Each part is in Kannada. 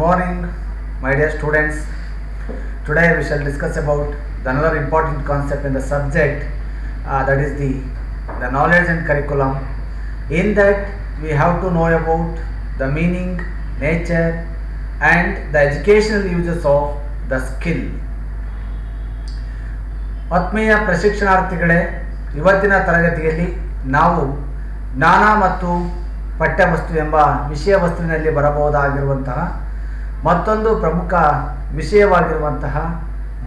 morning, my dear students. Today we shall discuss about another important concept in the subject, that is the knowledge and curriculum. In that we have to know about the meaning, nature, and the educational uses of the skill. ಆತ್ಮೀಯ ಪ್ರಶಿಕ್ಷಣಾರ್ಥಿಗಳೇ, ಇವತ್ತಿನ ತರಗತಿಯಲ್ಲಿ ನಾವು ಜ್ಞಾನ ಮತ್ತು ಪಠ್ಯವಸ್ತು ಎಂಬ ವಿಷಯ ವಸ್ತುವಿನಲ್ಲಿ ಬರಬಹುದಾಗಿರುವಂತಹ ಮತ್ತೊಂದು ಪ್ರಮುಖ ವಿಷಯವಾಗಿರುವಂತಹ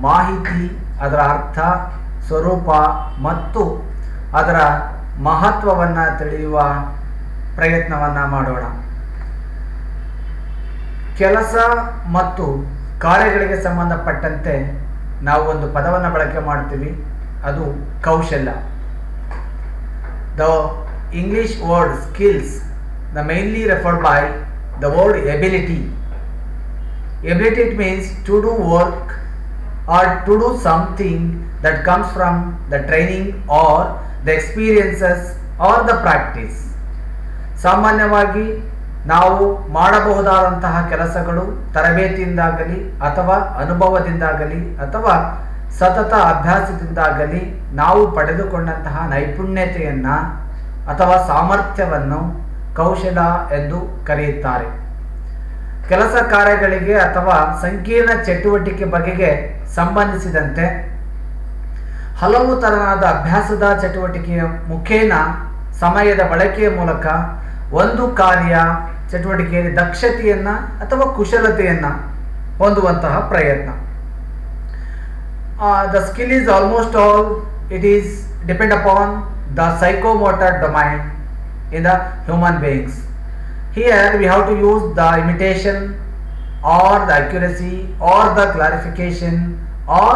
ಮಾಹಿತಿ, ಅದರ ಅರ್ಥ, ಸ್ವರೂಪ ಮತ್ತು ಅದರ ಮಹತ್ವವನ್ನು ತಿಳಿಯುವ ಪ್ರಯತ್ನವನ್ನು ಮಾಡೋಣ. ಕೆಲಸ ಮತ್ತು ಕಾರ್ಯಗಳಿಗೆ ಸಂಬಂಧಪಟ್ಟಂತೆ ನಾವು ಒಂದು ಪದವನ್ನು ಬಳಕೆ ಮಾಡ್ತೀವಿ, ಅದು ಕೌಶಲ್ಯ. The English word skills the mainly referred by the word ability. Ability, it means to do work or to do something that comes from the training or the experiences or the practice. ಸಾಮಾನ್ಯವಾಗಿ ನಾವು ಮಾಡಬಹುದಾದಂತಹ ಕೆಲಸಗಳು ತರಬೇತಿಯಿಂದಾಗಲಿ ಅಥವಾ ಅನುಭವದಿಂದಾಗಲಿ ಅಥವಾ ಸತತ ಅಭ್ಯಾಸದಿಂದಾಗಲಿ ನಾವು ಪಡೆದುಕೊಂಡಂತಹ ನೈಪುಣ್ಯತೆಯನ್ನು ಅಥವಾ ಸಾಮರ್ಥ್ಯವನ್ನು ಕೌಶಲ ಎಂದು ಕರೆಯುತ್ತಾರೆ. ಕೆಲಸ ಕಾರ್ಯಗಳಿಗೆ ಅಥವಾ ಸಂಕೀರ್ಣ ಚಟುವಟಿಕೆ ಬಗೆಗೆ ಸಂಬಂಧಿಸಿದಂತೆ ಹಲವು ತರಹದ ಅಭ್ಯಾಸದ ಚಟುವಟಿಕೆಯ ಮುಖೇನ ಸಮಯದ ಬಳಕೆಯ ಮೂಲಕ ಒಂದು ಕಾರ್ಯ ಚಟುವಟಿಕೆಯಲ್ಲಿ ದಕ್ಷತೆಯನ್ನು ಅಥವಾ ಕುಶಲತೆಯನ್ನು ಹೊಂದುವಂತಹ ಪ್ರಯತ್ನ. The skill is almost all it is depend upon the psychomotor domain in the human beings. Here we have to use the imitation or the accuracy or the clarification or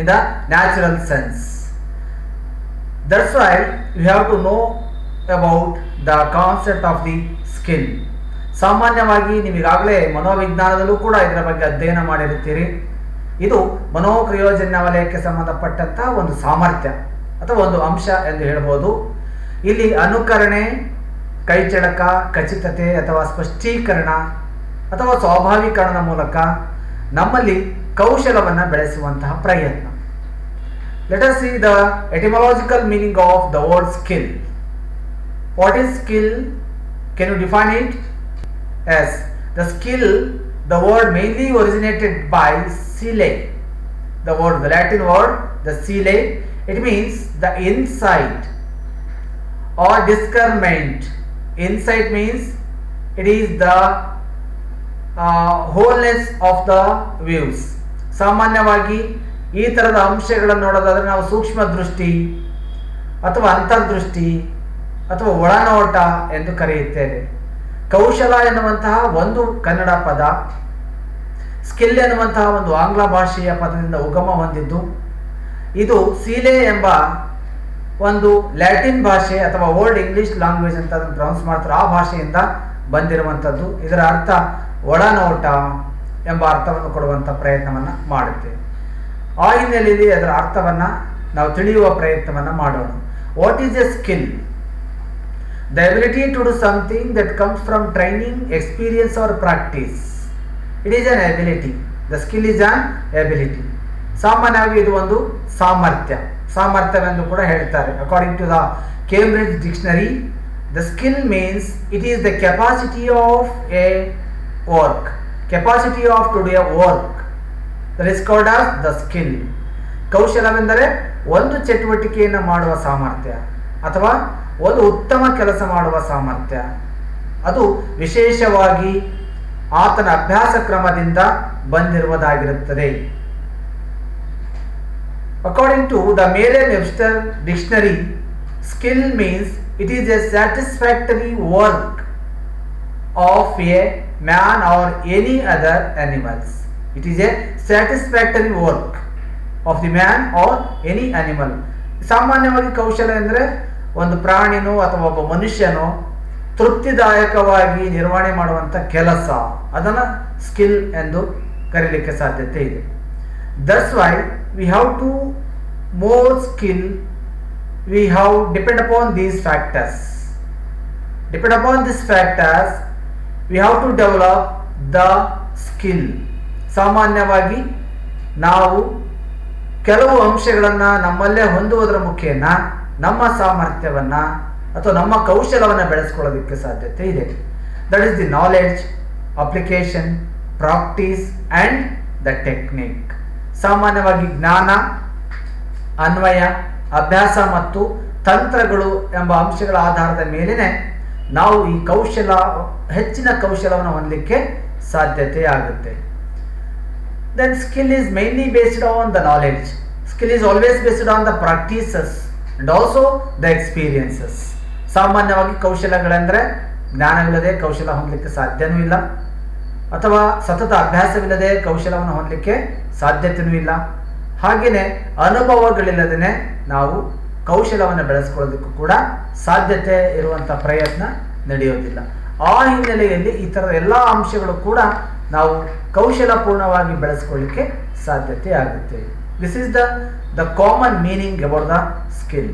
in the natural sense. That's why we have to know about the concept of the skill. ಸಾಮಾನ್ಯವಾಗಿ ನೀವೀಗಾಗಲೇ ಮನೋವಿಜ್ಞಾನದಲ್ಲೂ ಕೂಡ ಇದರ ಬಗ್ಗೆ ಅಧ್ಯಯನ ಮಾಡಿರುತ್ತೀರಿ. ಇದು ಮನೋಕ್ರಿಯೋಜನ್ಯ ವಲಯಕ್ಕೆ ಸಂಬಂಧಪಟ್ಟಂತಹ ಒಂದು ಸಾಮರ್ಥ್ಯ ಅಥವಾ ಒಂದು ಅಂಶ ಎಂದು ಹೇಳ್ಬೋದು. ಇಲ್ಲಿ ಅನುಕರಣೆ, ಕೈಚಳಕ, ಖಚಿತತೆ ಅಥವಾ ಸ್ಪಷ್ಟೀಕರಣ ಅಥವಾ ಸ್ವಾಭಾವೀಕರಣದ ಮೂಲಕ ನಮ್ಮಲ್ಲಿ ಕೌಶಲವನ್ನು ಬೆಳೆಸುವಂತಹ ಪ್ರಯತ್ನ. Let us see the etymological meaning of the word skill. What is skill? Can you define it? Yes, the skill, the word mainly originated by seele. The word, the Latin word the seele, it means the insight or discernment. Insight means it is the wholeness of the views. ಸಾಮಾನ್ಯವಾಗಿ ಈ ಥರದ ಅಂಶಗಳನ್ನು ನೋಡೋದಾದರೆ ನಾವು ಸೂಕ್ಷ್ಮ ದೃಷ್ಟಿ ಅಥವಾ ಅಂತರ್ದೃಷ್ಟಿ ಅಥವಾ ಒಳನೋಟ ಎಂದು ಕರೆಯುತ್ತೇವೆ. ಕೌಶಲ ಎನ್ನುವಂತಹ ಒಂದು ಕನ್ನಡ ಪದ, ಸ್ಕಿಲ್ ಎನ್ನುವಂತಹ ಒಂದು ಆಂಗ್ಲ ಭಾಷೆಯ ಪದದಿಂದ ಉಗಮ ಹೊಂದಿದ್ದು, ಇದು ಸೀಲೆ ಎಂಬ ಒಂದು ಲ್ಯಾಟಿನ್ ಭಾಷೆ ಅಥವಾ ಓಲ್ಡ್ ಇಂಗ್ಲಿಷ್ ಲ್ಯಾಂಗ್ವೇಜ್ ಅಂತ ಅದನ್ನು ಪ್ರೊನೌನ್ಸ್ ಮಾಡ್ತಾರೆ, ಆ ಭಾಷೆಯಿಂದ ಬಂದಿರುವಂಥದ್ದು. ಇದರ ಅರ್ಥ ಒಳನೋಟ ಎಂಬ ಅರ್ಥವನ್ನು ಕೊಡುವಂಥ ಪ್ರಯತ್ನವನ್ನು ಮಾಡುತ್ತೇವೆ. ಆ ಹಿನ್ನೆಲೆಯಲ್ಲಿ ಅದರ ಅರ್ಥವನ್ನು ನಾವು ತಿಳಿಯುವ ಪ್ರಯತ್ನವನ್ನು ಮಾಡೋಣ. What is a skill? The ability to do something that comes from training, experience or practice. It is an ability. The skill is an ability. ಸಾಮಾನ್ಯವಾಗಿ ಇದು ಒಂದು ಸಾಮರ್ಥ್ಯವೆಂದು ಕೂಡ ಹೇಳ್ತಾರೆ. According to the Cambridge dictionary, the skill means it is the capacity of a work, capacity of to do a work, that is called as the skill. ಕೌಶಲವೆಂದರೆ ಒಂದು ಚಟುವಟಿಕೆಯನ್ನು ಮಾಡುವ ಸಾಮರ್ಥ್ಯ ಅಥವಾ ಒಂದು ಉತ್ತಮ ಕೆಲಸ ಮಾಡುವ ಸಾಮರ್ಥ್ಯ. ಅದು ವಿಶೇಷವಾಗಿ ಆತನ ಅಭ್ಯಾಸ ಕ್ರಮದಿಂದ ಬಂದಿರುವುದಾಗಿರುತ್ತದೆ. According to the Merriam-Webster dictionary, skill means it is a satisfactory work of a man or any other animals. It is a satisfactory work of the man or any animal. ಸಾಮಾನ್ಯವಾಗಿ ಕೌಶಲ ಎಂದರೆ ಒಂದು ಪ್ರಾಣಿನೋ ಅಥವಾ ಒಬ್ಬ ಮನುಷ್ಯನೋ ತೃಪ್ತಿದಾಯಕವಾಗಿ ನಿರ್ವಹಣೆ ಮಾಡುವಂಥ ಕೆಲಸ, ಅದನ್ನು ಸ್ಕಿಲ್ ಎಂದು ಕರೀಲಿಕ್ಕೆ ಸಾಧ್ಯತೆ ಇದೆ. That's why we have to more skill, we have depend upon these factors. Depend upon these factors, we have to develop the skill. ಸಾಮಾನ್ಯವಾಗಿ ನಾವು ಕೆಲವು ಅಂಶಗಳನ್ನು ನಮ್ಮಲ್ಲೇ ಹೊಂದುವುದರ ಮುಖೇನ ನಮ್ಮ ಸಾಮರ್ಥ್ಯವನ್ನು ಅಥವಾ ನಮ್ಮ ಕೌಶಲವನ್ನು ಬೆಳೆಸ್ಕೊಳ್ಳೋದಕ್ಕೆ ಸಾಧ್ಯತೆ ಇದೆ. That is the knowledge, application, practice and the technique. ಸಾಮಾನ್ಯವಾಗಿ ಜ್ಞಾನ, ಅನ್ವಯ, ಅಭ್ಯಾಸ ಮತ್ತು ತಂತ್ರಗಳು ಎಂಬ ಅಂಶಗಳ ಆಧಾರದ ಮೇಲೆನೆ ನಾವು ಈ ಹೆಚ್ಚಿನ ಕೌಶಲವನ್ನು ಹೊಂದಲಿಕ್ಕೆ ಸಾಧ್ಯತೆ ಆಗುತ್ತೆ. Then skill is mainly based on the knowledge. Skill is always based on the practices and also the experiences. ಸಾಮಾನ್ಯವಾಗಿ ಕೌಶಲಗಳೆಂದರೆ ಜ್ಞಾನವಿಲ್ಲದೆ ಕೌಶಲ ಹೊಂದಲಿಕ್ಕೆ ಸಾಧ್ಯವೂ ಇಲ್ಲ, ಅಥವಾ ಸತತ ಅಭ್ಯಾಸವಿಲ್ಲದೆ ಕೌಶಲವನ್ನು ಹೊಂದಲಿಕ್ಕೆ ಸಾಧ್ಯತೆಯೂ ಇಲ್ಲ. ಹಾಗೆಯೇ ಅನುಭವಗಳಿಲ್ಲದೇ ನಾವು ಕೌಶಲವನ್ನು ಬೆಳೆಸ್ಕೊಳ್ಳೋದಕ್ಕೂ ಕೂಡ ಸಾಧ್ಯತೆ ಇರುವಂಥ ಪ್ರಯತ್ನ ನಡೆಯೋದಿಲ್ಲ. ಆ ಹಿನ್ನೆಲೆಯಲ್ಲಿ ಈ ಥರದ ಎಲ್ಲ ಅಂಶಗಳು ಕೂಡ ನಾವು ಕೌಶಲಪೂರ್ಣವಾಗಿ ಬೆಳೆಸ್ಕೊಳ್ಳಿಕ್ಕೆ ಸಾಧ್ಯತೆ ಆಗುತ್ತೆ. This is the common meaning about the skill.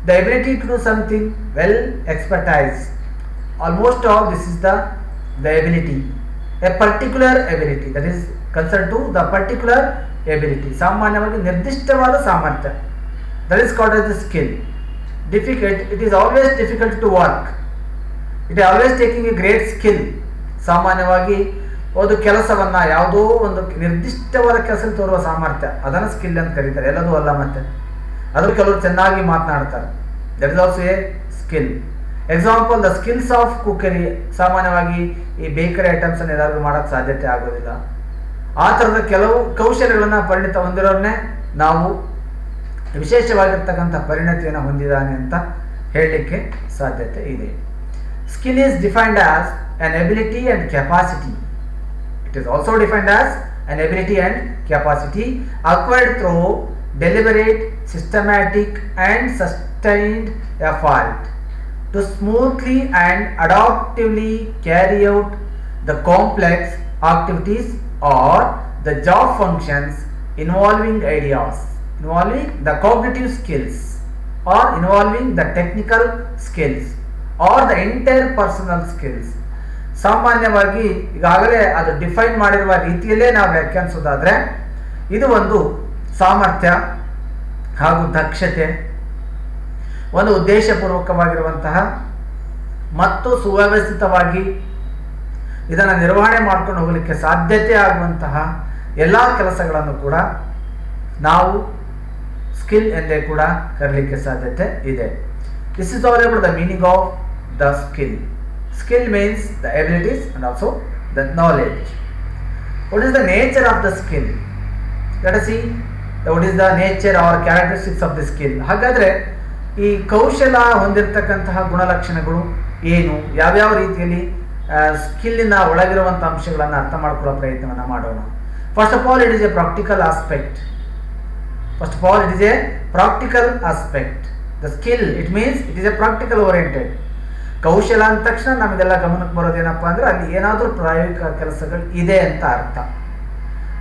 The ability to do something well, expertise. Almost all this is the ability, a particular ability that is concern to the particular ability. ಸಾಮಾನ್ಯವಾಗಿ ನಿರ್ದಿಷ್ಟವಾದ ಸಾಮರ್ಥ್ಯ, that is called as the skill. It is always difficult to work. It is always taking a great skill. ಸಾಮಾನ್ಯವಾಗಿ ಒಂದು ಕೆಲಸವನ್ನು, ಯಾವುದೋ ಒಂದು ನಿರ್ದಿಷ್ಟವಾದ ಕೆಲಸ ತೋರುವ ಸಾಮರ್ಥ್ಯ, ಅದನ್ನು ಸ್ಕಿಲ್ ಅಂತ ಕರೀತಾರೆ. ಎಲ್ಲದೂ ಅಲ್ಲ. ಮತ್ತೆ ಅದ್ರ ಕೆಲವರು ಚೆನ್ನಾಗಿ ಮಾತನಾಡ್ತಾರೆ, that is also a skill. Example, the skills of cookery. ಸಾಮಾನ್ಯವಾಗಿ ಈ ಬೇಕರಿ ಐಟಮ್ಸ್ ಅನ್ನು ಎಲ್ಲರಿಗೂ ಮಾಡೋಕ್ಕೆ ಸಾಧ್ಯತೆ ಆಗೋದಿಲ್ಲ. ಆ ಥರದ ಕೆಲವು ಕೌಶಲ್ಯಗಳನ್ನು ಪರಿಣಿತ ಹೊಂದಿರೋರನ್ನೇ ನಾವು ವಿಶೇಷವಾಗಿರ್ತಕ್ಕಂಥ ಪರಿಣತಿಯನ್ನು ಹೊಂದಿದ್ದಾನೆ ಅಂತ ಹೇಳಲಿಕ್ಕೆ ಸಾಧ್ಯತೆ ಇದೆ. Skill is defined as an ability and capacity. It is also defined as an ability and capacity acquired through deliberate, systematic and sustained effort to smoothly and adaptively carry out the complex activities or the job functions involving ideas, involving the cognitive skills or involving the technical skills or the interpersonal skills. ಸಾಮಾನ್ಯವಾಗಿ ಈಗಾಗಲೇ ಅದು ಡಿಫೈನ್ ಮಾಡಿರುವ ರೀತಿಯಲ್ಲೇ ನಾವು ವ್ಯಾಖ್ಯಾನಿಸೋದಾದರೆ, ಇದು ಒಂದು ಸಾಮರ್ಥ್ಯ ಹಾಗೂ ದಕ್ಷತೆ, ಒಂದು ಉದ್ದೇಶಪೂರ್ವಕವಾಗಿರುವಂತಹ ಮತ್ತು ಸುವ್ಯವಸ್ಥಿತವಾಗಿ ಇದನ್ನು ನಿರ್ವಹಣೆ ಮಾಡ್ಕೊಂಡು ಹೋಗಲಿಕ್ಕೆ ಸಾಧ್ಯತೆ ಆಗುವಂತಹ ಎಲ್ಲ ಕೆಲಸಗಳನ್ನು ಕೂಡ ನಾವು ಸ್ಕಿಲ್ ಎಂದೇ ಕೂಡ ಕರೀಲಿಕ್ಕೆ ಸಾಧ್ಯತೆ ಇದೆ. This is all about the meaning of the skill. Skill means the abilities and also the knowledge. What is the nature of the skill? Let us see what is the nature or characteristics of the skill. ಹಾಗಾದರೆ ಈ ಕೌಶಲ ಹೊಂದಿರತಕ್ಕಂತಹ ಗುಣಲಕ್ಷಣಗಳು ಏನು, ಯಾವ್ಯಾವ ರೀತಿಯಲ್ಲಿ ಸ್ಕಿಲ್ಲಿನ ಒಳಗಿರುವಂಥ ಅಂಶಗಳನ್ನು ಅರ್ಥ ಮಾಡ್ಕೊಳ್ಳೋ ಪ್ರಯತ್ನವನ್ನು ಮಾಡೋಣ. First of all, it is a practical aspect. The skill, it means it is a practical oriented. ಕೌಶಲ ಅಂದ ತಕ್ಷಣ ನಮಗೆಲ್ಲ ಗಮನಕ್ಕೆ ಬರೋದೇನಪ್ಪ ಅಂದರೆ ಅಲ್ಲಿ ಏನಾದರೂ ಪ್ರಾಯೋಗಿಕ ಕೆಲಸಗಳು ಇದೆ ಅಂತ ಅರ್ಥ.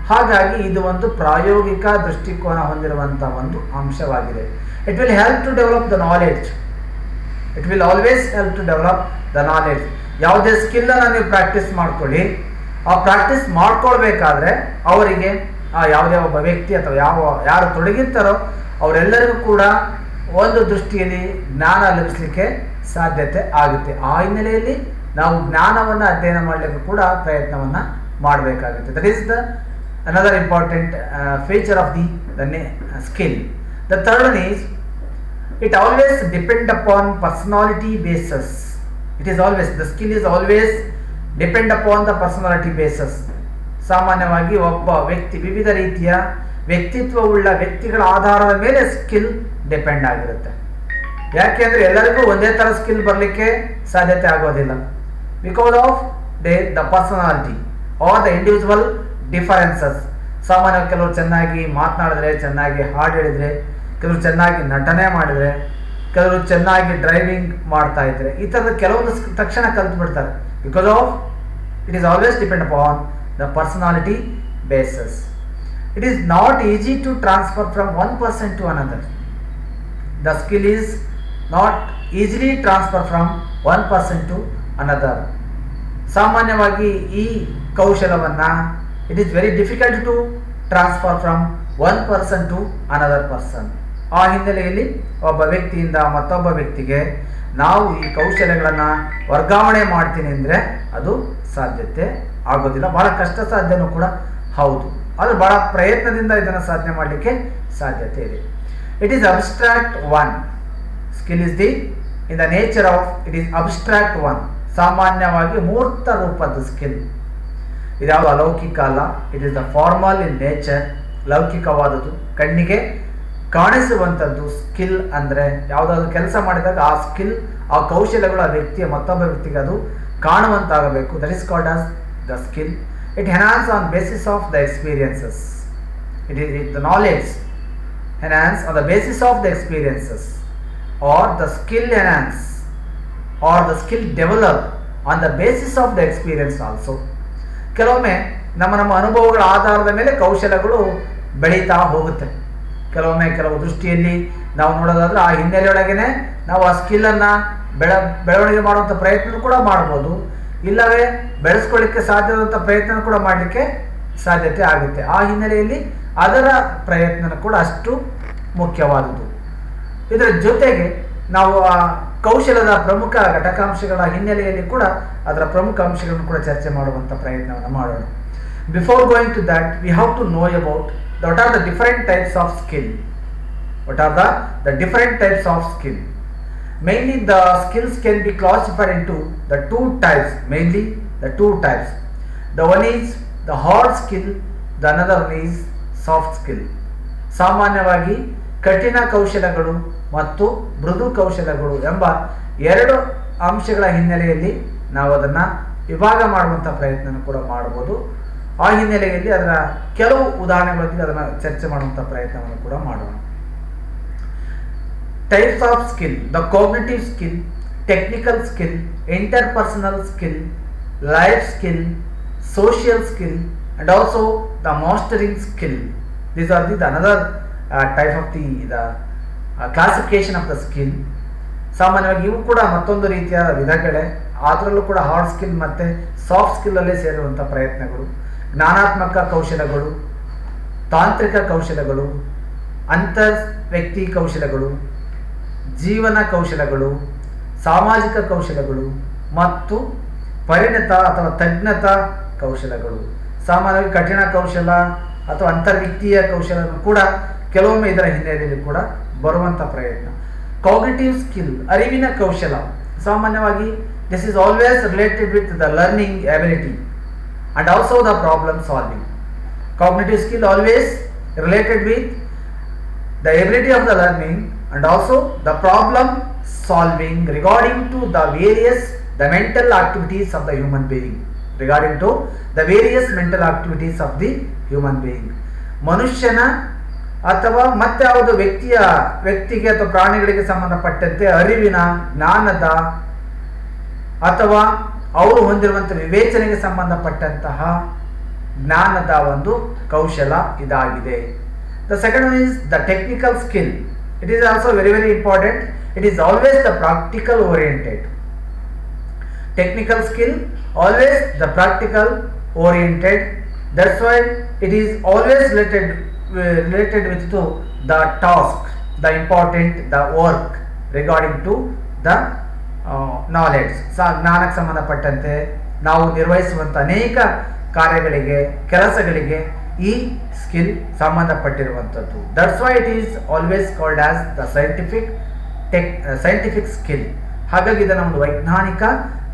ಹಾಗಾಗಿ ಇದು ಒಂದು ಪ್ರಾಯೋಗಿಕ ದೃಷ್ಟಿಕೋನ ಹೊಂದಿರುವಂಥ ಒಂದು ಅಂಶವಾಗಿದೆ. It will help to develop the knowledge. It will always help to develop the knowledge. ಯಾವುದೇ ಸ್ಕಿಲ್ಲನ್ನು ನೀವು ಪ್ರಾಕ್ಟೀಸ್ ಮಾಡ್ಕೊಳ್ಳಿ, ಆ ಪ್ರಾಕ್ಟೀಸ್ ಮಾಡ್ಕೊಳ್ಬೇಕಾದ್ರೆ ಅವರಿಗೆ ಯಾವುದೇ ಒಬ್ಬ ವ್ಯಕ್ತಿ ಅಥವಾ ಯಾರು ತೊಡಗಿರ್ತಾರೋ ಅವರೆಲ್ಲರಿಗೂ ಕೂಡ ಒಂದು ದೃಷ್ಟಿಯಲ್ಲಿ ಜ್ಞಾನ ಲಭಿಸಲಿಕ್ಕೆ ಸಾಧ್ಯತೆ ಆಗುತ್ತೆ. ಆ ಹಿನ್ನೆಲೆಯಲ್ಲಿ ನಾವು ಜ್ಞಾನವನ್ನು ಅಧ್ಯಯನ ಮಾಡಲಿಕ್ಕೆ ಕೂಡ ಪ್ರಯತ್ನವನ್ನು ಮಾಡಬೇಕಾಗುತ್ತೆ. That is the another important feature of the skill. The third one is it always depend upon personality basis. It is always, the skill is always depend upon the personality basis. ಸಾಮಾನ್ಯವಾಗಿ ಒಬ್ಬ ವ್ಯಕ್ತಿ ವಿವಿಧ ರೀತಿಯ ವ್ಯಕ್ತಿತ್ವವುಳ್ಳ ವ್ಯಕ್ತಿಗಳ ಆಧಾರದ ಮೇಲೆ ಸ್ಕಿಲ್ ಡಿಪೆಂಡ್ ಆಗಿರುತ್ತೆ. ಯಾಕೆಂದರೆ ಎಲ್ಲರಿಗೂ ಒಂದೇ ಥರ ಸ್ಕಿಲ್ ಬರಲಿಕ್ಕೆ ಸಾಧ್ಯತೆ ಆಗೋದಿಲ್ಲ. Because of the personality are the individual differences. ಸಾಮಾನ್ಯವಾಗಿ ಕೆಲವರು ಚೆನ್ನಾಗಿ ಮಾತನಾಡಿದ್ರೆ, ಚೆನ್ನಾಗಿ ಹಾಡು ಹೇಳಿದರೆ, ಕೆಲವರು ಚೆನ್ನಾಗಿ ನಟನೆ ಮಾಡಿದರೆ, ಕೆಲವರು ಚೆನ್ನಾಗಿ ಡ್ರೈವಿಂಗ್ ಮಾಡ್ತಾ ಇದ್ರೆ, ಈ ಥರದ ಕೆಲವೊಂದು ತಕ್ಷಣ ಕಲ್ತು ಬಿಡ್ತಾರೆ. Because of it is always depend upon the personality basis. It is not easy to transfer from one person to another. The skill is not easily transfer from one person to another. ಸಾಮಾನ್ಯವಾಗಿ ಈ ಕೌಶಲವನ್ನು it is very difficult to transfer from one person to another person. ಆ ಹಿನ್ನೆಲೆಯಲ್ಲಿ ಒಬ್ಬ ವ್ಯಕ್ತಿಯಿಂದ ಮತ್ತೊಬ್ಬ ವ್ಯಕ್ತಿಗೆ ನಾವು ಈ ಕೌಶಲ್ಯಗಳನ್ನು ವರ್ಗಾವಣೆ ಮಾಡ್ತೀನಿ ಅಂದರೆ ಅದು ಸಾಧ್ಯತೆ ಆಗೋದಿಲ್ಲ. ಭಾಳ ಕಷ್ಟ ಸಾಧ್ಯನೂ ಕೂಡ ಹೌದು, ಆದರೆ ಭಾಳ ಪ್ರಯತ್ನದಿಂದ ಇದನ್ನು ಸಾಧನೆ ಮಾಡಲಿಕ್ಕೆ ಸಾಧ್ಯತೆ ಇದೆ. It is abstract one. Skill is in the nature of it is abstract one. ಸಾಮಾನ್ಯವಾಗಿ ಮೂರ್ತ ರೂಪದ ಸ್ಕಿಲ್. ಇದ್ಯಾವುದು ಅಲೌಕಿಕ ಅಲ್ಲ. It is the formal in nature. ಲೌಕಿಕವಾದದ್ದು, ಕಣ್ಣಿಗೆ ಕಾಣಿಸುವಂಥದ್ದು. ಸ್ಕಿಲ್ ಅಂದರೆ ಯಾವುದಾದ್ರು ಕೆಲಸ ಮಾಡಿದಾಗ ಆ ಸ್ಕಿಲ್, ಆ ಕೌಶಲ್ಯಗಳು ಆ ವ್ಯಕ್ತಿಯ ಮತ್ತೊಬ್ಬ ವ್ಯಕ್ತಿಗೆ ಅದು ಕಾಣುವಂತಾಗಬೇಕು. That is called as the skill. It enhance on basis of the experiences. It the knowledge enhance on the basis of the experiences or the skill enhance or the skill develop on the basis of the experience also. ಕೆಲವೊಮ್ಮೆ ನಮ್ಮ ಅನುಭವಗಳ ಆಧಾರದ ಮೇಲೆ ಕೌಶಲ್ಯಗಳು ಬೆಳೀತಾ ಹೋಗುತ್ತೆ. ಕೆಲವೊಮ್ಮೆ ಕೆಲವು ದೃಷ್ಟಿಯಲ್ಲಿ ನಾವು ನೋಡೋದಾದ್ರೆ ಆ ಹಿನ್ನೆಲೆಯೊಳಗೇನೆ ನಾವು ಆ ಸ್ಕಿಲ್ಲನ್ನು ಬೆಳವಣಿಗೆ ಮಾಡುವಂಥ ಪ್ರಯತ್ನ ಕೂಡ ಮಾಡ್ಬೋದು, ಇಲ್ಲವೇ ಬೆಳೆಸ್ಕೊಳ್ಳಿಕ್ಕೆ ಸಾಧ್ಯವಾದಂಥ ಪ್ರಯತ್ನ ಕೂಡ ಮಾಡಲಿಕ್ಕೆ ಸಾಧ್ಯತೆ ಆಗುತ್ತೆ. ಆ ಹಿನ್ನೆಲೆಯಲ್ಲಿ ಅದರ ಪ್ರಯತ್ನ ಕೂಡ ಅಷ್ಟು ಮುಖ್ಯವಾದುದು. ಇದರ ಜೊತೆಗೆ ನಾವು ಆ ಕೌಶಲದ ಪ್ರಮುಖ ಘಟಕಾಂಶಗಳ ಹಿನ್ನೆಲೆಯಲ್ಲಿ ಕೂಡ ಅದರ ಪ್ರಮುಖ ಅಂಶಗಳನ್ನು ಕೂಡ ಚರ್ಚೆ ಮಾಡುವಂಥ ಪ್ರಯತ್ನವನ್ನು ಮಾಡೋಣ. Before going to that we have to know about what are the different types of skill. What are the different types of skill? Mainly the skills can be classified into the two types. Mainly the two types. The one is the hard skill, the another one is soft skill. ಸಾಮಾನ್ಯವಾಗಿ ಕಠಿಣ ಕೌಶಲಗಳು ಮತ್ತು ಮೃದು ಕೌಶಲಗಳು ಎಂಬ ಎರಡು ಅಂಶಗಳ ಹಿನ್ನೆಲೆಯಲ್ಲಿ ನಾವು ಅದನ್ನು ವಿಭಾಗ ಮಾಡುವಂಥ ಪ್ರಯತ್ನ ಕೂಡ ಮಾಡ್ಬೋದು. ಆ ಹಿನ್ನೆಲೆಯಲ್ಲಿ ಅದರ ಕೆಲವು ಉದಾಹರಣೆಗಳೊಂದಿಗೆ ಅದನ್ನು ಚರ್ಚೆ ಮಾಡುವಂಥ ಪ್ರಯತ್ನವನ್ನು ಕೂಡ ಮಾಡೋಣ. Types of skill: the cognitive skill, technical skill, interpersonal skill, life skill, social skill, and also the mastering skill. These are the another type of the classification of the skill. ಸಾಮಾನ್ಯವಾಗಿ ಇವು ಕೂಡ ಮತ್ತೊಂದು ರೀತಿಯ ವಿಧಗಳೇ. ಅದರಲ್ಲೂ ಕೂಡ ಹಾರ್ಡ್ ಸ್ಕಿಲ್ ಮತ್ತು ಸಾಫ್ಟ್ ಸ್ಕಿಲ್ಲಲ್ಲೇ ಸೇರುವಂಥ ಪ್ರಯತ್ನಗಳು. ಜ್ಞಾನಾತ್ಮಕ ಕೌಶಲಗಳು, ತಾಂತ್ರಿಕ ಕೌಶಲಗಳು, ಅಂತರ್ ವ್ಯಕ್ತಿ ಕೌಶಲಗಳು, ಜೀವನ ಕೌಶಲಗಳು, ಸಾಮಾಜಿಕ ಕೌಶಲಗಳು ಮತ್ತು ಪರಿಣತ ಅಥವಾ ತಜ್ಞತಾ ಕೌಶಲಗಳು. ಸಾಮಾನ್ಯವಾಗಿ ಕಠಿಣ ಕೌಶಲ ಅಥವಾ ಅಂತರ್ವ್ಯಕ್ತೀಯ ಕೌಶಲ ಕೂಡ ಕೆಲವೊಮ್ಮೆ ಇದರ ಹಿನ್ನೆಲೆಯಲ್ಲಿ ಕೂಡ ಬರುವಂಥ ಪ್ರಯತ್ನ. ಕಾಗ್ನಿಟಿವ್ ಸ್ಕಿಲ್, ಅರಿವಿನ ಕೌಶಲ. ಸಾಮಾನ್ಯವಾಗಿ this is always related with the learning ability and also the problem solving. Cognitive skill always related with the ability of the learning and also the problem solving regarding to the mental activities of the human being. Regarding to the various mental activities of the human being. ಮನುಷ್ಯನ ಅಥವಾ ಮತ್ತಾವುದು ವ್ಯಕ್ತಿಗೆ ಅಥವಾ ಪ್ರಾಣಿಗಳಿಗೆ ಸಂಬಂಧಪಟ್ಟಂತೆ ಅರಿವಿನ, ಜ್ಞಾನದ ಅಥವಾ ಅವರು ಹೊಂದಿರುವಂಥ ವಿವೇಚನೆಗೆ ಸಂಬಂಧಪಟ್ಟಂತಹ ಜ್ಞಾನದ ಒಂದು ಕೌಶಲ ಇದಾಗಿದೆ. The second one is the technical skill. It is also very very important. It is always the practical oriented. Technical skill always the practical oriented. That's why it is always related with the task, the important, the work regarding to the knowledge. ಜ್ಞಾನಕ್ಕೆ ಸಂಬಂಧಪಟ್ಟಂತೆ ನಾವು ನಿರ್ವಹಿಸುವಂಥ ಅನೇಕ ಕಾರ್ಯಗಳಿಗೆ, ಕೆಲಸಗಳಿಗೆ ಈ ಸ್ಕಿಲ್ ಸಂಬಂಧಪಟ್ಟಿರುವಂಥದ್ದು. That's why it is always called as the scientific skill. ಹಾಗಾಗಿ ಇದನ್ನು ಒಂದು ವೈಜ್ಞಾನಿಕ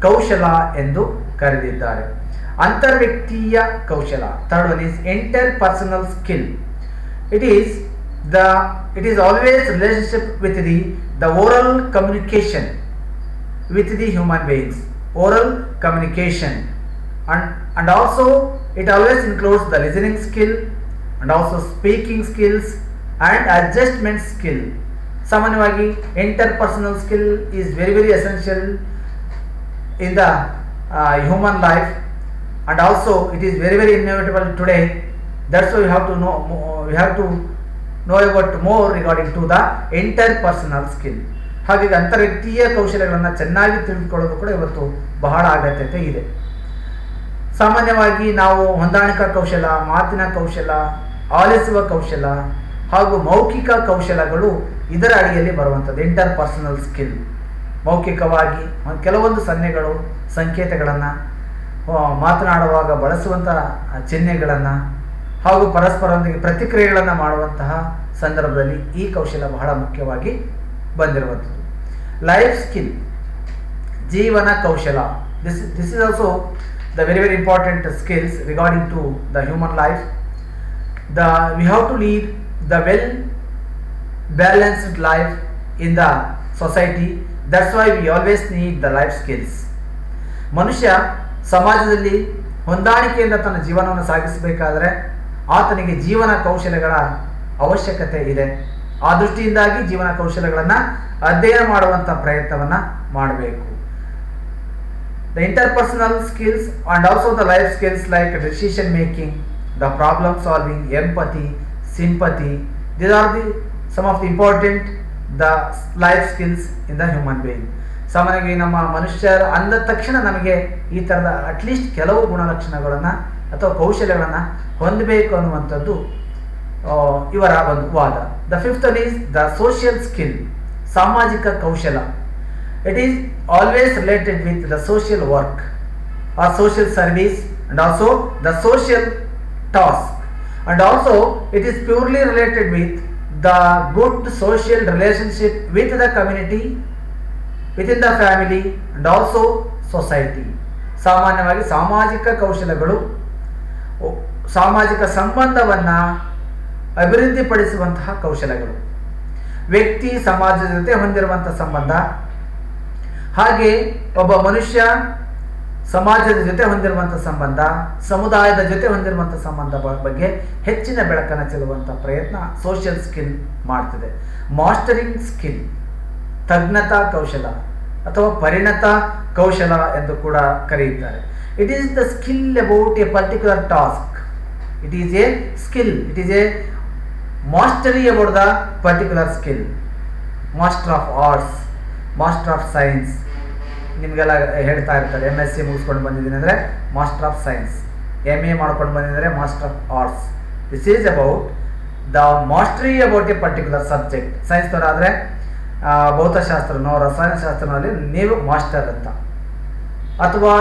ಕೌಶಲ ಎಂದು ಕರೆದಿದ್ದಾರೆ. ಅಂತರ್ವ್ಯಕ್ತೀಯ ಕೌಶಲ, third one is interpersonal skill. It is always relationship with the oral communication with the human beings. Oral communication and also it always includes the listening skill and also speaking skills and adjustment skill. ಸಾಮಾನ್ಯವಾಗಿ interpersonal skill is very very essential in the human life and also it is very very inevitable today. That's why we have to know about more regarding to the interpersonal skill. ಹಾಗಾಗಿ ಅಂತರ್ವ್ಯಕ್ತೀಯ ಕೌಶಲ್ಯಗಳನ್ನು ಚೆನ್ನಾಗಿ ತಿಳಿದುಕೊಳ್ಳೋದು ಕೂಡ ಇವತ್ತು ಬಹಳ ಅಗತ್ಯತೆ ಇದೆ. ಸಾಮಾನ್ಯವಾಗಿ ನಾವು ಹೊಂದಾಣಿಕಾ ಕೌಶಲ, ಮಾತಿನ ಕೌಶಲ, ಆಲಿಸುವ ಕೌಶಲ ಹಾಗೂ ಮೌಖಿಕ ಕೌಶಲಗಳು ಇದರ ಅಡಿಯಲ್ಲಿ ಬರುವಂಥದ್ದು. ಇಂಟರ್ ಪರ್ಸನಲ್ ಸ್ಕಿಲ್, ಮೌಖಿಕವಾಗಿ ಕೆಲವೊಂದು ಸನ್ನೆಗಳು, ಸಂಕೇತಗಳನ್ನು, ಮಾತನಾಡುವಾಗ ಬಳಸುವಂತಹ ಚಿಹ್ನೆಗಳನ್ನು ಹಾಗೂ ಪರಸ್ಪರರೊಂದಿಗೆ ಪ್ರತಿಕ್ರಿಯೆಗಳನ್ನು ಮಾಡುವಂತಹ ಸಂದರ್ಭದಲ್ಲಿ ಈ ಕೌಶಲ ಬಹಳ ಮುಖ್ಯವಾಗಿ ಬಂದಿರುವಂಥದ್ದು. ಲೈಫ್ ಸ್ಕಿಲ್, ಜೀವನ ಕೌಶಲ. This is also the very important skills regarding to the human life. We have to lead the well balanced life in the society. That's why we always need the life skills. ಮನುಷ್ಯ ಸಮಾಜದಲ್ಲಿ ಹೊಂದಾಣಿಕೆಯಿಂದ ತನ್ನ ಜೀವನವನ್ನು ಸಾಗಿಸಬೇಕಾದರೆ ಆತನಿಗೆ ಜೀವನ ಕೌಶಲ್ಯಗಳ ಅವಶ್ಯಕತೆ ಇದೆ. ಆ ದೃಷ್ಟಿಯಿಂದಾಗಿ ಜೀವನ ಕೌಶಲ್ಯಗಳನ್ನು ಅಧ್ಯಯನ ಮಾಡುವಂಥ ಪ್ರಯತ್ನವನ್ನು ಮಾಡಬೇಕು. The interpersonal skills and also the life skills like decision making, the problem solving, empathy, sympathy, these are some of the important the life skills in the human being. ಸಾಮಾನ್ಯವಾಗಿ ನಮ್ಮ ಮನುಷ್ಯರ ಅಂದ ತಕ್ಷಣ ನಮಗೆ ಈ ಥರದ ಅಟ್ಲೀಸ್ಟ್ ಕೆಲವು ಗುಣಲಕ್ಷಣಗಳನ್ನು ಅಥವಾ ಕೌಶಲ್ಯಗಳನ್ನು ಹೊಂದಬೇಕು ಅನ್ನುವಂಥದ್ದು ಇವರ ಒಂದು ವಾದ. The fifth one is the social skill, ಸಾಮಾಜಿಕ ಕೌಶಲ. It is always related with the social work or social service and also the social task, and also it is purely related with the good social relationship with the community, within the family and also society. ಸಾಮಾನ್ಯವಾಗಿ ಸಾಮಾಜಿಕ ಕೌಶಲಗಳು ಸಾಮಾಜಿಕ ಸಂಬಂಧವನ್ನು ಅಭಿವೃದ್ಧಿಪಡಿಸುವಂತಹ ಕೌಶಲಗಳು. ವ್ಯಕ್ತಿ ಸಮಾಜದ ಜೊತೆ ಹೊಂದಿರುವಂತಹ ಸಂಬಂಧ, ಹಾಗೆ ಒಬ್ಬ ಮನುಷ್ಯ ಸಮಾಜದ ಜೊತೆ ಹೊಂದಿರುವಂಥ ಸಂಬಂಧ, ಸಮುದಾಯದ ಜೊತೆ ಹೊಂದಿರುವಂಥ ಸಂಬಂಧ ಬಗ್ಗೆ ಹೆಚ್ಚಿನ ಬೆಳಕನ್ನು ಚೆಲ್ಲುವಂಥ ಪ್ರಯತ್ನ ಸೋಷಿಯಲ್ ಸ್ಕಿಲ್ ಮಾಡ್ತಿದೆ. ಮಾಸ್ಟರಿಂಗ್ ಸ್ಕಿಲ್, ತಜ್ಞತಾ ಕೌಶಲ ಅಥವಾ ಪರಿಣತ ಕೌಶಲ ಎಂದು ಕೂಡ ಕರೆಯುತ್ತಾರೆ. It is the skill about a particular task. It is a skill, it is A mastery about the particular skill. Master of arts, master of science, ನಿಮಗೆಲ್ಲ ಹೇಳ್ತಾ ಇರ್ತಾರೆ MSc ಮುಗಿಸ್ಕೊಂಡು ಬಂದಿದ್ದೀನಿ ಅಂದರೆ ಮಾಸ್ಟರ್ ಆಫ್ ಸೈನ್ಸ್, MA ಮಾಡ್ಕೊಂಡು ಬಂದಿದ್ದಾರೆ master of arts. This is about the mastery about a particular subject. ಸೈನ್ಸ್ನವರಾದರೆ ಭೌತಶಾಸ್ತ್ರನೋ ರಸಾಯನಶಾಸ್ತ್ರನಲ್ಲಿ ನೀವು ಮಾಸ್ಟರ್ ಅಂತ, ಅಥವಾ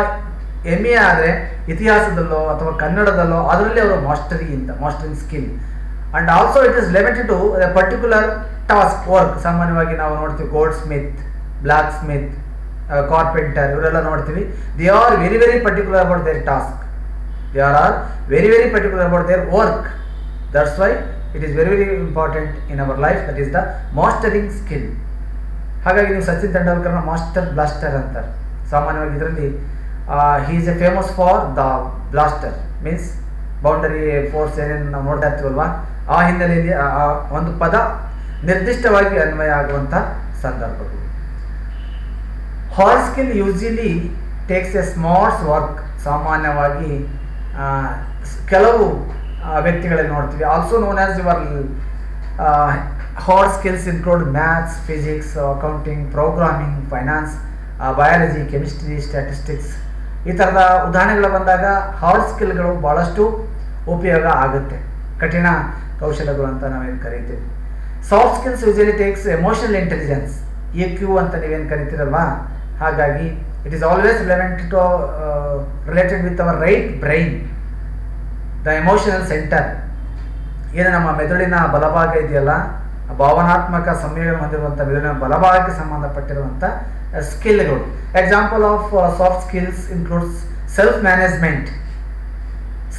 MA ಆದರೆ ಇತಿಹಾಸದಲ್ಲೋ ಅಥವಾ ಕನ್ನಡದಲ್ಲೋ ಅದರಲ್ಲಿ ಅವರು ಮಾಸ್ಟರಿ ಅಂತ, mastering skill. And also it is limited to a particular task work. ಸಾಮಾನ್ಯವಾಗಿ ನಾವು ನೋಡ್ತೀವಿ goldsmith, blacksmith, carpenter, ಇವರೆಲ್ಲ ನೋಡ್ತೀವಿ. They are very very particular about their task. They are very very particular about their work. That's why it is very very important in our life. That is the mastering skill. ಹಾಗಾಗಿ ನೀವು ಸಚಿನ್ ತೆಂಡೂಲ್ಕರ್ನ ಮಾಸ್ಟರ್ ಬ್ಲಾಸ್ಟರ್ ಅಂತಾರೆ. ಸಾಮಾನ್ಯವಾಗಿ ಇದರಲ್ಲಿ he is a famous for the blaster, means boundary force ಏನೇನು ನಾವು ನೋಡ್ತಾ ಇರ್ತೀವಲ್ವಾ, ಆ ಹಿನ್ನೆಲೆಯಲ್ಲಿ ಆ ಒಂದು ಪದ ನಿರ್ದಿಷ್ಟವಾಗಿ ಅನ್ವಯ ಆಗುವಂಥ ಸಂದರ್ಭಗಳು. Hard skill usually takes A smarts work. ಸಾಮಾನ್ಯವಾಗಿ ಕೆಲವು ವ್ಯಕ್ತಿಗಳಲ್ಲಿ ನೋಡ್ತೀವಿ. Also known as your hard skills include maths, physics, accounting, programming, finance, biology, chemistry, statistics. ಈ ಥರದ ಉದಾಹರಣೆಗಳು ಬಂದಾಗ ಹಾರ್ಡ್ ಸ್ಕಿಲ್ಗಳು ಭಾಳಷ್ಟು ಉಪಯೋಗ ಆಗುತ್ತೆ. ಕಠಿಣ ಕೌಶಲಗಳು ಅಂತ ನಾವೇನು ಕರಿತೀವಿ. Soft skills usually takes emotional intelligence, EQ ಅಂತ ನೀವೇನು ಕರಿತೀರಲ್ವಾ. ಹಾಗಾಗಿ it is always related with our right brain, the emotional centre. ಏನು ನಮ್ಮ ಮೆದುಳಿನ ಬಲಭಾಗ ಇದೆಯಲ್ಲ, ಭಾವನಾತ್ಮಕ ಸಂವೇದನೆ ಹೊಂದಿರುವಂಥ ಮೆದುಳಿನ ಬಲಭಾಗಕ್ಕೆ ಸಂಬಂಧಪಟ್ಟಿರುವಂಥ ಸ್ಕಿಲ್ಗಳು. Example of soft skills includes self management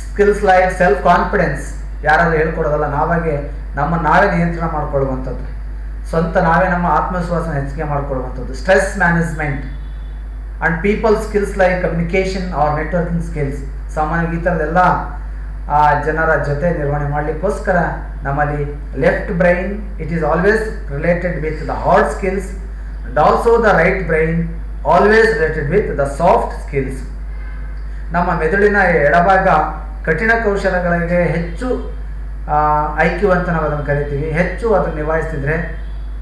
skills like self confidence. ಯಾರಾದರೂ ಹೇಳ್ಕೊಡೋದಲ್ಲ, ನಾವೇ ನಿಯಂತ್ರಣ ಮಾಡ್ಕೊಳ್ಳುವಂಥದ್ದು, ಸ್ವಂತ ನಾವೇ ನಮ್ಮ ಆತ್ಮವಿಶ್ವಾಸನ ಹೆಚ್ಚಿಗೆ ಮಾಡ್ಕೊಳ್ಳುವಂಥದ್ದು. Stress management and people skills like communication or networking skills. ಸಾಮಾನ್ಯವಾಗಿ ಈ ಥರದ್ದೆಲ್ಲ ಜನರ ಜೊತೆ ನಿರ್ವಹಣೆ ಮಾಡಲಿಕ್ಕೋಸ್ಕರ ನಮ್ಮಲ್ಲಿ left brain it is always related with the hard skills and also the right brain always related with the soft skills. ನಮ್ಮ ಮೆದುಳಿನ ಎಡಭಾಗ ಕಠಿಣ ಕೌಶಲಗಳಿಗೆ ಹೆಚ್ಚು IQ ಅಂತ ನಾವು ಅದನ್ನು ಕರಿತೀವಿ. ಹೆಚ್ಚು ಅದನ್ನು ನಿಭಾಯಿಸ್ತಿದ್ರೆ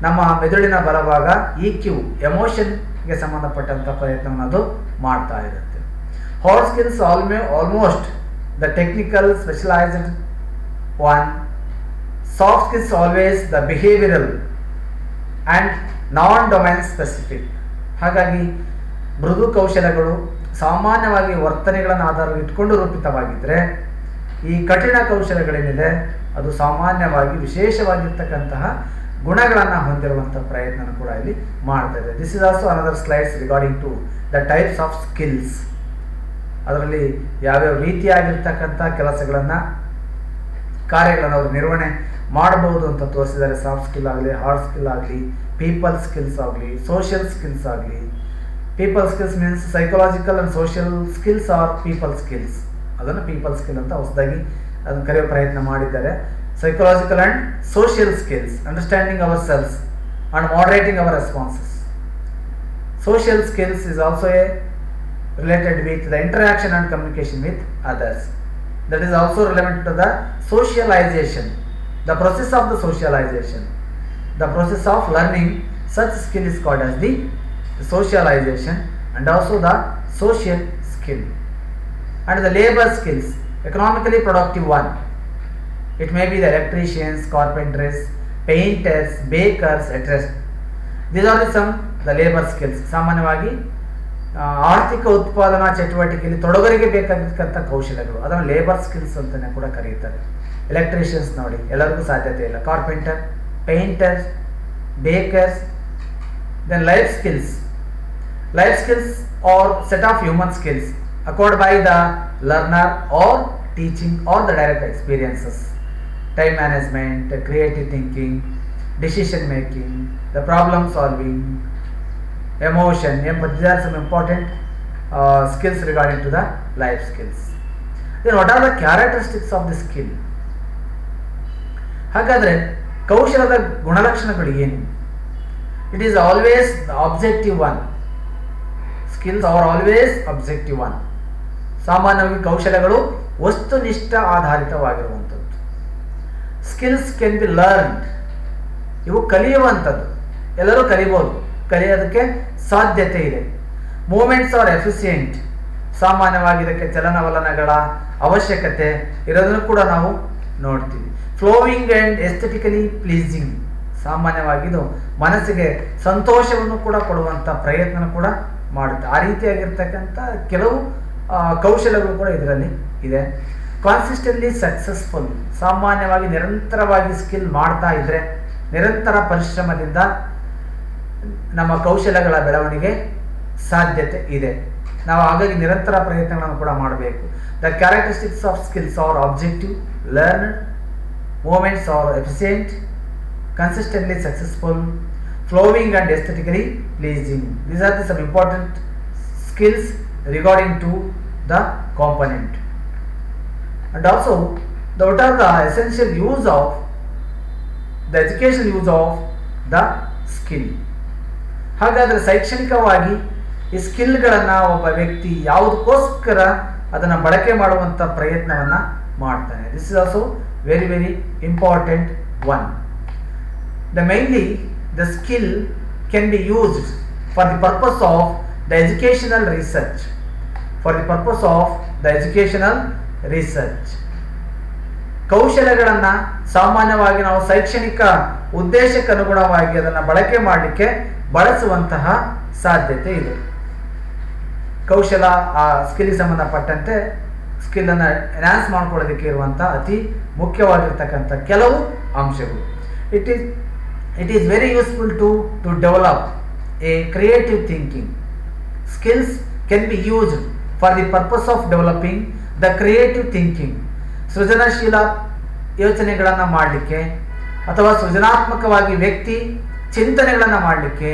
ನಮ್ಮ ಮೆದುಳಿನ ಬಲಭಾಗ EQ ಎಮೋಷನ್ಗೆ ಸಂಬಂಧಪಟ್ಟಂಥ ಪ್ರಯತ್ನವನ್ನು ಅದು ಮಾಡ್ತಾ ಇರುತ್ತೆ. Hard skills almost the technical specialized one. Soft skills always the behavioral and non-domain specific. ಹಾಗಾಗಿ ಮೃದು ಕೌಶಲ್ಯಗಳು ಸಾಮಾನ್ಯವಾಗಿ ವರ್ತನೆಗಳನ್ನು ಆಧಾರವಿಟ್ಟುಕೊಂಡು ರೂಪಿತವಾಗಿದ್ದರೆ, ಈ ಕಠಿಣ ಕೌಶಲ್ಯಗಳೇನಿದೆ ಅದು ಸಾಮಾನ್ಯವಾಗಿ ವಿಶೇಷವಾಗಿರ್ತಕ್ಕಂತಹ ಗುಣಗಳನ್ನು ಹೊಂದಿರುವಂಥ ಪ್ರಯತ್ನ ಕೂಡ ಇಲ್ಲಿ ಮಾಡ್ತಾ ಇದೆ. This is also another slides regarding to the types of skills. ಅದರಲ್ಲಿ ಯಾವ್ಯಾವ ರೀತಿಯಾಗಿರ್ತಕ್ಕಂಥ ಕೆಲಸಗಳನ್ನು, ಕಾರ್ಯಗಳನ್ನು ಅವರು ನಿರ್ವಹಣೆ ಮಾಡಬಹುದು ಅಂತ ತೋರಿಸಿದ್ದಾರೆ. ಸಾಫ್ಟ್ ಸ್ಕಿಲ್ ಆಗಲಿ, ಹಾರ್ಡ್ ಸ್ಕಿಲ್ ಆಗಲಿ, ಪೀಪಲ್ ಸ್ಕಿಲ್ಸ್ ಆಗಲಿ, ಸೋಷಿಯಲ್ ಸ್ಕಿಲ್ಸ್ ಆಗಲಿ. People skills means psychological and social skills or people skills. ಅದನ್ನು ಪೀಪಲ್ ಸ್ಕಿಲ್ ಅಂತ ಹೊಸದಾಗಿ ಅದನ್ನು ಕರೆಯೋ ಪ್ರಯತ್ನ ಮಾಡಿದ್ದಾರೆ. Psychological and social skills, understanding our selves and moderating our responses. Social skills is also related with the interaction and communication with others. That is also relevant to the socialization, the process of the socialization, the process of learning. Such skill is called as the socialization and also the social skill. And the labor skills, economically productive one. It may be the electricians, carpenters, painters, bakers, etc. These are the labor skills. ಸಾಮಾನ್ಯವಾಗಿ ಆರ್ಥಿಕ ಉತ್ಪಾದನಾ ಚಟುವಟಿಕೆಯಲ್ಲಿ ತೊಡಗರಿಗೆ ಬೇಕಾಗಿರ್ತಕ್ಕಂಥ ಕೌಶಲ್ಯಗಳು, ಅದನ್ನು ಲೇಬರ್ ಸ್ಕಿಲ್ಸ್ ಅಂತಲೇ ಕೂಡ ಕರೀತಾರೆ. ಎಲೆಕ್ಟ್ರಿಷಿಯನ್ಸ್ ನೋಡಿ, ಎಲ್ಲರಿಗೂ ಸಾಧ್ಯತೆ ಇಲ್ಲ. Carpenter, painters, bakers. Then life skills. Life skills are set of human skills acquired by the learner or teaching or the direct experiences. Time management, creative thinking, decision making, the problem solving, emotion. These are some important skills regarding to the life skills. Then what are the characteristics of the skill? ಹಾಗಾದರೆ ಕೌಶಲದ ಗುಣಲಕ್ಷಣಗಳು ಏನು? It is always the objective one. Skills are always objective one. ಸಾಮಾನ್ಯವಾಗಿ ಕೌಶಲ್ಯಗಳು ವಸ್ತುನಿಷ್ಠ ಆಧಾರಿತವಾಗಿರುವಂಥದ್ದು. Skills can be learned. ಇವು ಕಲಿಯುವಂಥದ್ದು, ಎಲ್ಲರೂ ಕಲಿಬೋದು, ಕಲಿಯೋದಕ್ಕೆ ಸಾಧ್ಯತೆ ಇದೆ. Movements are efficient. ಸಾಮಾನ್ಯವಾಗಿ ಇದಕ್ಕೆ ಚಲನವಲನಗಳ ಅವಶ್ಯಕತೆ ಇರೋದನ್ನು ಕೂಡ ನಾವು ನೋಡ್ತೀವಿ. Flowing and aesthetically pleasing. ಸಾಮಾನ್ಯವಾಗಿ ಇದು ಮನಸ್ಸಿಗೆ ಸಂತೋಷವನ್ನು ಕೂಡ ಕೊಡುವಂಥ ಪ್ರಯತ್ನ ಕೂಡ ಮಾಡುತ್ತೆ. ಆ ರೀತಿಯಾಗಿರ್ತಕ್ಕಂಥ ಕೆಲವು ಕೌಶಲ್ಯಗಳು ಕೂಡ ಇದರಲ್ಲಿ ಇದೆ. ಕಾನ್ಸಿಸ್ಟೆಂಟ್ಲಿ ಸಕ್ಸಸ್ಫುಲ್. ಸಾಮಾನ್ಯವಾಗಿ ನಿರಂತರವಾಗಿ ಸ್ಕಿಲ್ ಮಾಡ್ತಾ ಇದ್ದರೆ, ನಿರಂತರ ಪರಿಶ್ರಮದಿಂದ ನಮ್ಮ ಕೌಶಲ್ಯಗಳ ಬೆಳವಣಿಗೆ ಸಾಧ್ಯತೆ ಇದೆ. ನಾವು ಹಾಗಾಗಿ ನಿರಂತರ ಪ್ರಯತ್ನಗಳನ್ನು ಕೂಡ ಮಾಡಬೇಕು. The characteristics of skills are objective, learned, movements are efficient, consistently successful, flowing and aesthetically pleasing. These are some important skills regarding to the component. And also, what are the essential use of the educational use of the skill? ಹಾಗಾದರೆ ಶೈಕ್ಷಣಿಕವಾಗಿ ಈ ಸ್ಕಿಲ್ಗಳನ್ನು ಒಬ್ಬ ವ್ಯಕ್ತಿ ಯಾವುದಕ್ಕೋಸ್ಕರ ಅದನ್ನು ಬಳಕೆ ಮಾಡುವಂಥ ಪ್ರಯತ್ನವನ್ನು ಮಾಡ್ತಾನೆ. This is also very very important one. mainly the skill can be used for the purpose of the educational research. For the purpose of the educational research. ಕೌಶಲ್ಯಗಳನ್ನು ಸಾಮಾನ್ಯವಾಗಿ ನಾವು ಶೈಕ್ಷಣಿಕ ಉದ್ದೇಶಕ್ಕೆ ಅನುಗುಣವಾಗಿ ಅದನ್ನು ಬಳಕೆ ಮಾಡಲಿಕ್ಕೆ ಬಳಸುವಂತಹ ಸಾಧ್ಯತೆ ಇದೆ. ಕೌಶಲ ಆ ಸ್ಕಿಲ್ಗೆ ಸಂಬಂಧಪಟ್ಟಂತೆ ಸ್ಕಿಲ್ಲನ್ನು ಎನ್ಹಾನ್ಸ್ ಮಾಡ್ಕೊಳ್ಳೋದಕ್ಕೆ ಇರುವಂಥ ಅತಿ ಮುಖ್ಯವಾಗಿರ್ತಕ್ಕಂಥ ಕೆಲವು ಅಂಶಗಳು. It is very useful to develop a creative thinking. Skills can be used for the purpose of developing the creative thinking. ಸೃಜನಶೀಲ ಯೋಚನೆಗಳನ್ನು ಮಾಡಲಿಕ್ಕೆ ಅಥವಾ ಸೃಜನಾತ್ಮಕವಾಗಿ ವ್ಯಕ್ತಿ ಚಿಂತನೆಗಳನ್ನು ಮಾಡಲಿಕ್ಕೆ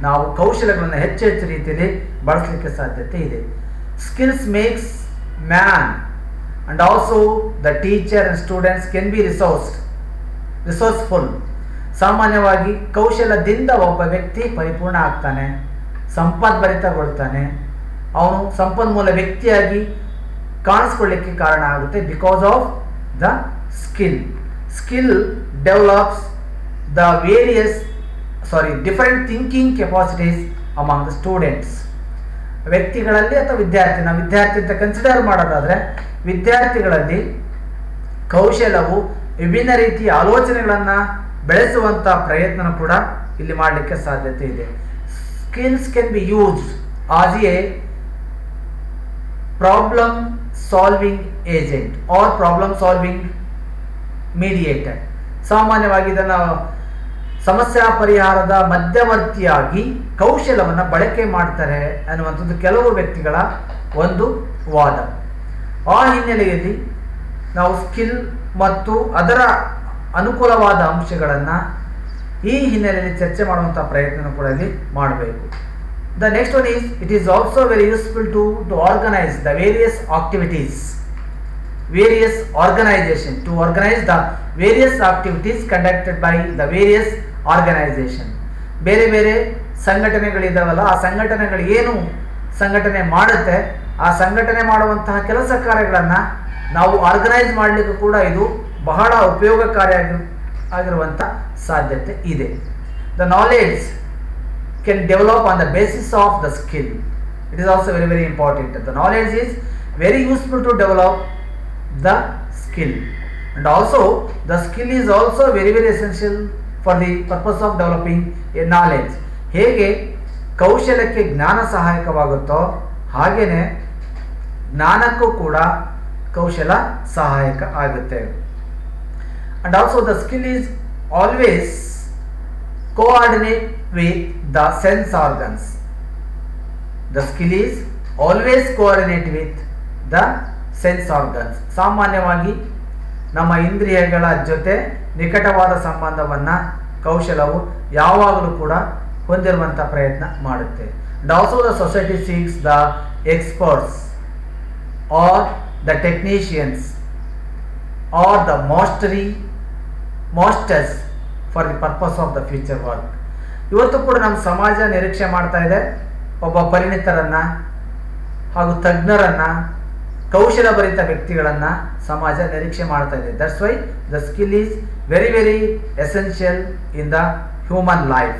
ನಾವು ಕೌಶಲ್ಯಗಳನ್ನು ಹೆಚ್ಚು ಹೆಚ್ಚು ರೀತಿಯಲ್ಲಿ ಬಳಸಲಿಕ್ಕೆ ಸಾಧ್ಯತೆ ಇದೆ. Skills makes man and also the teacher and students can be resourceful. ಸಾಮಾನ್ಯವಾಗಿ ಕೌಶಲ್ಯದಿಂದ ಒಬ್ಬ ವ್ಯಕ್ತಿ ಪರಿಪೂರ್ಣ ಆಗ್ತಾನೆ, ಸಂಪದ್ಭರಿತಗೊಳ್ತಾನೆ, ಅವನು ಸಂಪನ್ಮೂಲ ವ್ಯಕ್ತಿಯಾಗಿ ಕಾಣಿಸ್ಕೊಳ್ಳಿಕ್ಕೆ ಕಾರಣ ಆಗುತ್ತೆ. Because of the skill develops the different thinking capacities among the students. ವ್ಯಕ್ತಿಗಳಲ್ಲಿ ಅಥವಾ ವಿದ್ಯಾರ್ಥಿ ಅಂತ ಕನ್ಸಿಡರ್ ಮಾಡೋದಾದರೆ ವಿದ್ಯಾರ್ಥಿಗಳಲ್ಲಿ ಕೌಶಲವು ವಿಭಿನ್ನ ರೀತಿಯ ಆಲೋಚನೆಗಳನ್ನು ಬೆಳೆಸುವಂಥ ಪ್ರಯತ್ನ ಕೂಡ ಇಲ್ಲಿ ಮಾಡಲಿಕ್ಕೆ ಸಾಧ್ಯತೆ ಇದೆ. Skills can be used as a problem solving agent or problem solving mediator. ಸಾಮಾನ್ಯವಾಗಿ ಇದನ್ನು ಸಮಸ್ಯಾ ಪರಿಹಾರದ ಮಧ್ಯವರ್ತಿಯಾಗಿ ಕೌಶಲವನ್ನು ಬಳಕೆ ಮಾಡ್ತಾರೆ ಅನ್ನುವಂಥದ್ದು ಕೆಲವು ವ್ಯಕ್ತಿಗಳ ಒಂದು ವಾದ. ಆ ಹಿನ್ನೆಲೆಯಲ್ಲಿ ನಾವು ಸ್ಕಿಲ್ ಮತ್ತು ಅದರ ಅನುಕೂಲವಾದ ಅಂಶಗಳನ್ನು ಈ ಹಿನ್ನೆಲೆಯಲ್ಲಿ ಚರ್ಚೆ ಮಾಡುವಂಥ ಪ್ರಯತ್ನ ಕೂಡ ಇಲ್ಲಿ ಮಾಡಬೇಕು. The next one is it is also very useful to organise the various activities, various organization to organize the various activities conducted by the various organization. ಬೇರೆ ಬೇರೆ ಸಂಘಟನೆಗಳಿದಾವಲ್ಲ, ಆ ಸಂಘಟನೆಗಳು ಏನು ಸಂಘಟನೆ ಮಾಡುತ್ತೆ, ಆ ಸಂಘಟನೆ ಮಾಡುವಂತಹ ಕೆಲಸ ಕಾರ್ಯಗಳನ್ನು ನಾವು ಆರ್ಗನೈಸ್ ಮಾಡಲಿಕ್ಕೂ ಕೂಡ ಇದು ಬಹಳ ಉಪಯೋಗಕಾರಿಯಾಗಿರುವಂಥ ಸಾಧ್ಯತೆ ಇದೆ. The knowledge can develop on the basis of the skill. It is also very very important. The knowledge is very useful to develop the skill, and also the skill is also very very essential for the purpose of developing a knowledge. ಹೇಗೆ ಕೌಶಲಕ್ಕೆ ಜ್ಞಾನ ಸಹಾಯಕವಾಗುತ್ತೋ ಹಾಗೇನೆ ಜ್ಞಾನಕ್ಕೂ ಕೂಡ ಕೌಶಲ ಸಹಾಯಕ ಆಗುತ್ತೆ. and also the skill is always coordinate with the sense organs. The skill is always coordinate with the sense organs. ಸಾಮಾನ್ಯವಾಗಿ ನಮ್ಮ ಇಂದ್ರಿಯಗಳ ಜೊತೆ ನಿಕಟವಾದ ಸಂಬಂಧವನ್ನು ಕೌಶಲವು ಯಾವಾಗಲೂ ಕೂಡ ಹೊಂದಿರುವಂಥ ಪ್ರಯತ್ನ ಮಾಡುತ್ತೆ. And also the society seeks the experts are the technicians are the masters for the purpose of the future work. ಇವತ್ತು ಕೂಡ ನಮ್ಮ ಸಮಾಜ ನಿರೀಕ್ಷೆ ಮಾಡ್ತಾ ಇದೆ ಒಬ್ಬ ಪರಿಣಿತರನ್ನು ಹಾಗೂ ತಜ್ಞರನ್ನು, ಕೌಶಲಭರಿತ ವ್ಯಕ್ತಿಗಳನ್ನು ಸಮಾಜ ನಿರೀಕ್ಷೆ ಮಾಡ್ತಾ ಇದೆ. That's why the skill is very very essential in the human life.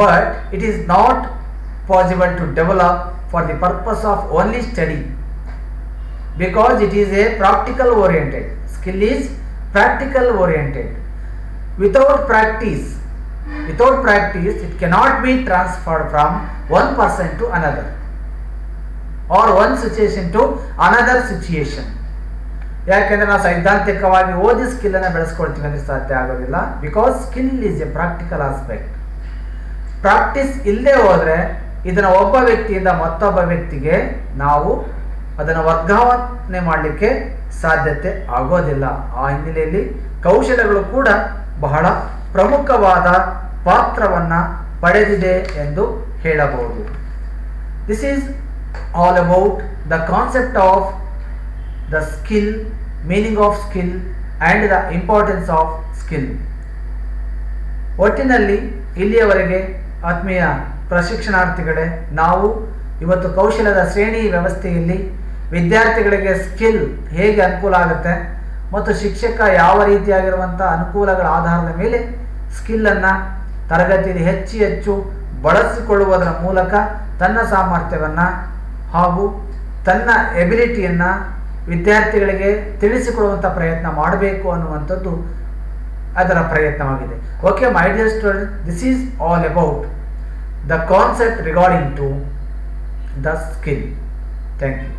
But it is not possible to develop for the purpose of only study, because it is a practical oriented. Skill is practical oriented. Without practice it cannot be transferred from one person to another or one situation to another situation. ಯಾಕೆಂದರೆ ನಾವು ಸೈದ್ಧಾಂತಿಕವಾಗಿ ಓದಿ ಸ್ಕಿಲ್ಲನ್ನು ಬೆಳೆಸ್ಕೊಳ್ತೀವಿ ಅಂದರೆ ಸಾಧ್ಯ ಆಗೋದಿಲ್ಲ. Because skill is a practical aspect. Practice ಇಲ್ಲದೆ ಹೋದರೆ ಇದನ್ನು ಒಬ್ಬ ವ್ಯಕ್ತಿಯಿಂದ ಮತ್ತೊಬ್ಬ ವ್ಯಕ್ತಿಗೆ ನಾವು ಅದನ್ನು ವರ್ಗಾವಣೆ ಮಾಡಲಿಕ್ಕೆ ಸಾಧ್ಯತೆ ಆಗೋದಿಲ್ಲ. ಆ ಹಿನ್ನೆಲೆಯಲ್ಲಿ ಕೌಶಲಗಳು ಕೂಡ ಬಹಳ ಪ್ರಮುಖವಾದ ಪಾತ್ರವನ್ನು ಪಡೆದಿದೆ ಎಂದು ಹೇಳಬಹುದು. This is all about the concept of the skill, meaning of skill and the importance of skill. ಒಟ್ಟಿನಲ್ಲಿ ಇಲ್ಲಿಯವರೆಗೆ ಆತ್ಮೀಯ ಪ್ರಶಿಕ್ಷಣಾರ್ಥಿಗಳೇ, ನಾವು ಇವತ್ತು ಕೌಶಲದ ಶ್ರೇಣಿ ವ್ಯವಸ್ಥೆಯಲ್ಲಿ ವಿದ್ಯಾರ್ಥಿಗಳಿಗೆ ಸ್ಕಿಲ್ ಹೇಗೆ ಅನುಕೂಲ ಆಗುತ್ತೆ ಮತ್ತು ಶಿಕ್ಷಕ ಯಾವ ರೀತಿಯಾಗಿರುವಂಥ ಅನುಕೂಲಗಳ ಆಧಾರದ ಮೇಲೆ ಸ್ಕಿಲ್ಲನ್ನು ತರಗತಿಯಲ್ಲಿ ಹೆಚ್ಚು ಬಳಸಿಕೊಳ್ಳುವುದರ ಮೂಲಕ ತನ್ನ ಸಾಮರ್ಥ್ಯವನ್ನು ಹಾಗೂ ತನ್ನ ಎಬಿಲಿಟಿಯನ್ನು ವಿದ್ಯಾರ್ಥಿಗಳಿಗೆ ತಿಳಿಸಿಕೊಡುವಂಥ ಪ್ರಯತ್ನ ಮಾಡಬೇಕು ಅನ್ನುವಂಥದ್ದು ಅದರ ಪ್ರಯತ್ನವಾಗಿದೆ. Okay my dear student, this is all about the concept regarding to the skill. Thank you.